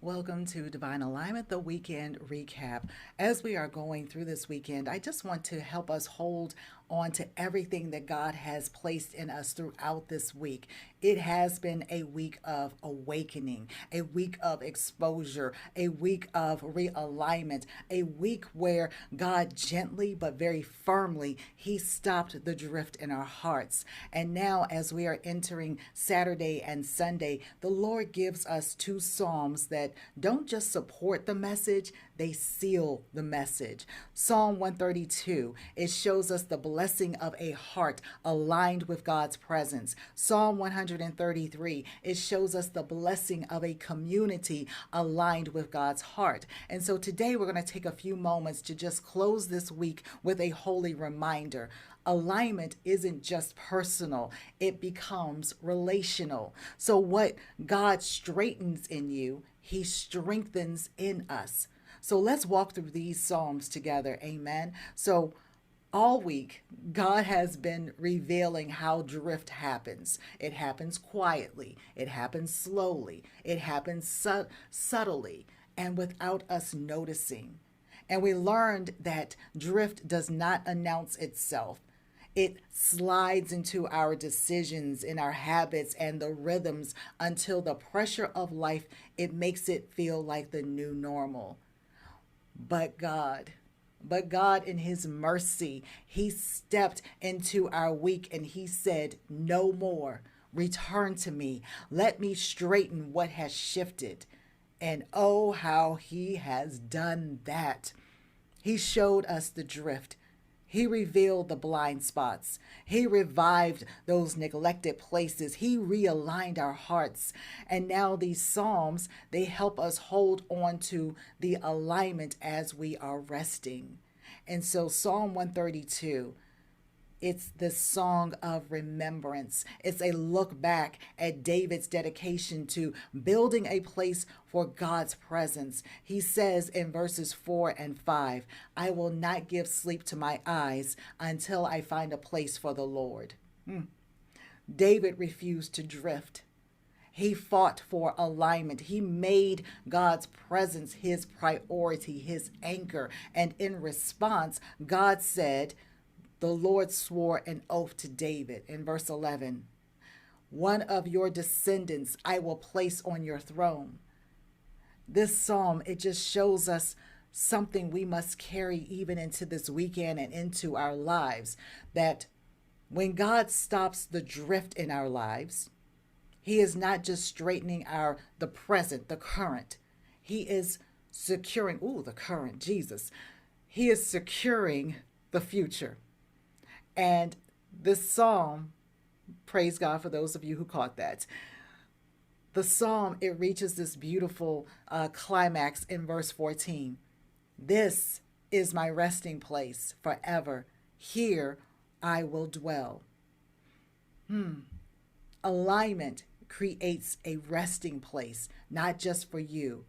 Welcome to Divine Alignment, the weekend recap. As we are going through this weekend, I just want to help us hold on to everything that God has placed in us throughout this week. It has been a week of awakening, a week of exposure, a week of realignment, a week where God gently but very firmly, He stopped the drift in our hearts. And now, as we are entering Saturday and Sunday, the Lord gives us two Psalms that don't just support the message, they seal the message. Psalm 132, it shows us the blessing of a heart aligned with God's presence. Psalm 133, it shows us the blessing of a community aligned with God's heart. And so today we're going to take a few moments to just close this week with a holy reminder. Alignment isn't just personal, it becomes relational. So, what God straightens in you, He strengthens in us. So, let's walk through these Psalms together. Amen. So, all week, God has been revealing how drift happens. It happens quietly, it happens slowly, it happens subtly, and without us noticing. And we learned that drift does not announce itself. It slides into our decisions, in our habits, and the rhythms until the pressure of life, it makes it feel like the new normal. But God in His mercy, He stepped into our week and He said, "No more. Return to me. Let me straighten what has shifted." And oh, how He has done that. He showed us the drift. He revealed the blind spots. He revived those neglected places. He realigned our hearts. And now these Psalms, they help us hold on to the alignment as we are resting. And so Psalm 132, it's the song of remembrance. It's a look back at David's dedication to building a place for God's presence. He says in verses 4 and 5, "I will not give sleep to my eyes until I find a place for the Lord." David refused to drift. He fought for alignment. He made God's presence his priority, his anchor. And in response, God said, the Lord swore an oath to David in verse 11. "One of your descendants I will place on your throne." This psalm, it just shows us something we must carry even into this weekend and into our lives. That when God stops the drift in our lives, He is not just straightening the present, the current. He is securing, the current, Jesus. He is securing the future. And this psalm, praise God for those of you who caught that. The psalm, it reaches this beautiful climax in verse 14. "This is my resting place forever. Here I will dwell." Alignment creates a resting place, not just for you,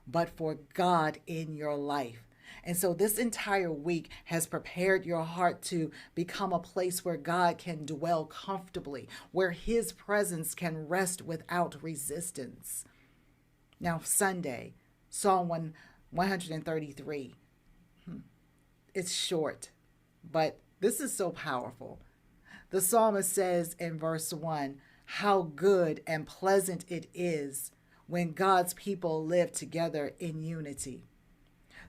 but for God in your life. And so this entire week has prepared your heart to become a place where God can dwell comfortably, where His presence can rest without resistance. Now, Sunday, Psalm 133. It's short, but this is so powerful. The psalmist says in verse 1, "How good and pleasant it is when God's people live together in unity."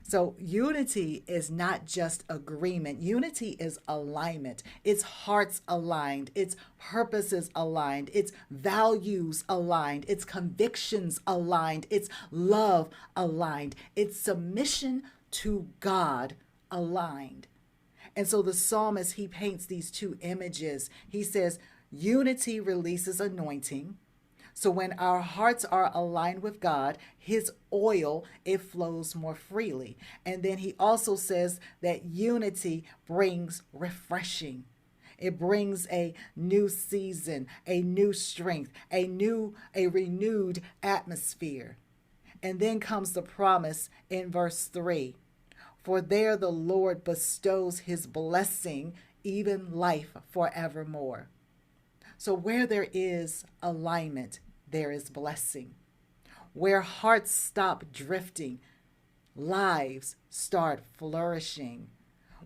So unity is not just agreement. Unity is alignment. It's hearts aligned. It's purposes aligned. It's values aligned. It's convictions aligned. It's love aligned. It's submission to God aligned. And so the psalmist, he paints these two images. He says, unity releases anointing. So when our hearts are aligned with God, His oil, it flows more freely. And then he also says that unity brings refreshing. It brings a new season, a new strength, a renewed atmosphere. And then comes the promise in verse 3. "For there the Lord bestows His blessing, even life forevermore." So where there is alignment, there is blessing. Where hearts stop drifting, lives start flourishing.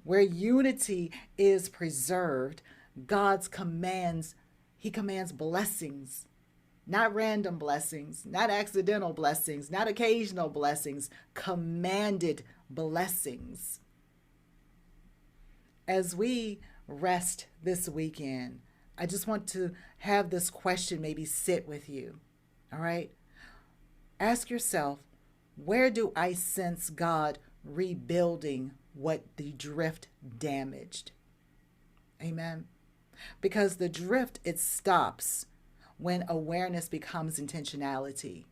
Where unity is preserved, God's commands, He commands blessings, not random blessings, not accidental blessings, not occasional blessings, commanded blessings. As we rest this weekend, I just want to have this question maybe sit with you. All right? Ask yourself, where do I sense God rebuilding what the drift damaged? Amen. Because the drift, it stops when awareness becomes intentionality.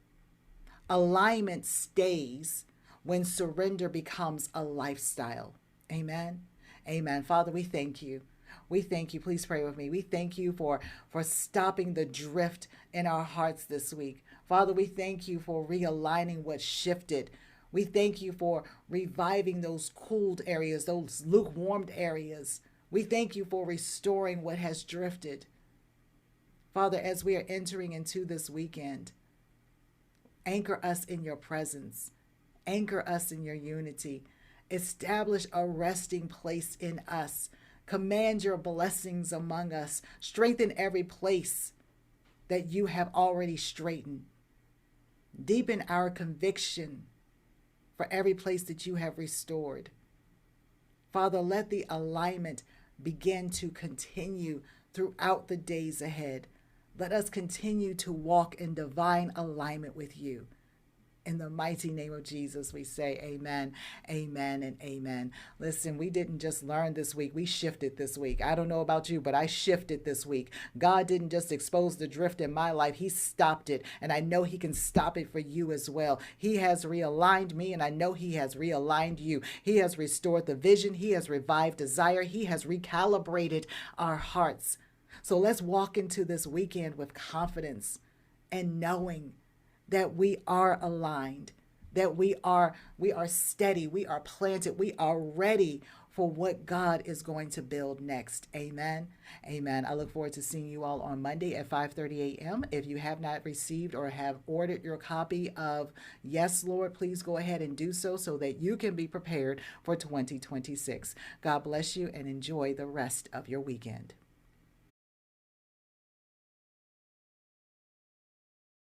Alignment stays when surrender becomes a lifestyle. Amen. Amen. Father, we thank you. We thank you. Please pray with me. We thank you for stopping the drift in our hearts this week. Father, we thank you for realigning what shifted. We thank you for reviving those cooled areas, those lukewarmed areas. We thank you for restoring what has drifted. Father, as we are entering into this weekend, anchor us in your presence. Anchor us in your unity. Establish a resting place in us. Command your blessings among us. Strengthen every place that you have already straightened. Deepen our conviction for every place that you have restored. Father, let the alignment begin to continue throughout the days ahead. Let us continue to walk in divine alignment with you. In the mighty name of Jesus, we say amen, amen, and amen. Listen, we didn't just learn this week. We shifted this week. I don't know about you, but I shifted this week. God didn't just expose the drift in my life. He stopped it, and I know he can stop it for you as well. He has realigned me, and I know he has realigned you. He has restored the vision. He has revived desire. He has recalibrated our hearts. So let's walk into this weekend with confidence and knowing that we are aligned, that we are steady, we are planted, we are ready for what God is going to build next. Amen. Amen. I look forward to seeing you all on Monday at 5:30 a.m. If you have not received or have ordered your copy of Yes, Lord, please go ahead and do so that you can be prepared for 2026. God bless you and enjoy the rest of your weekend.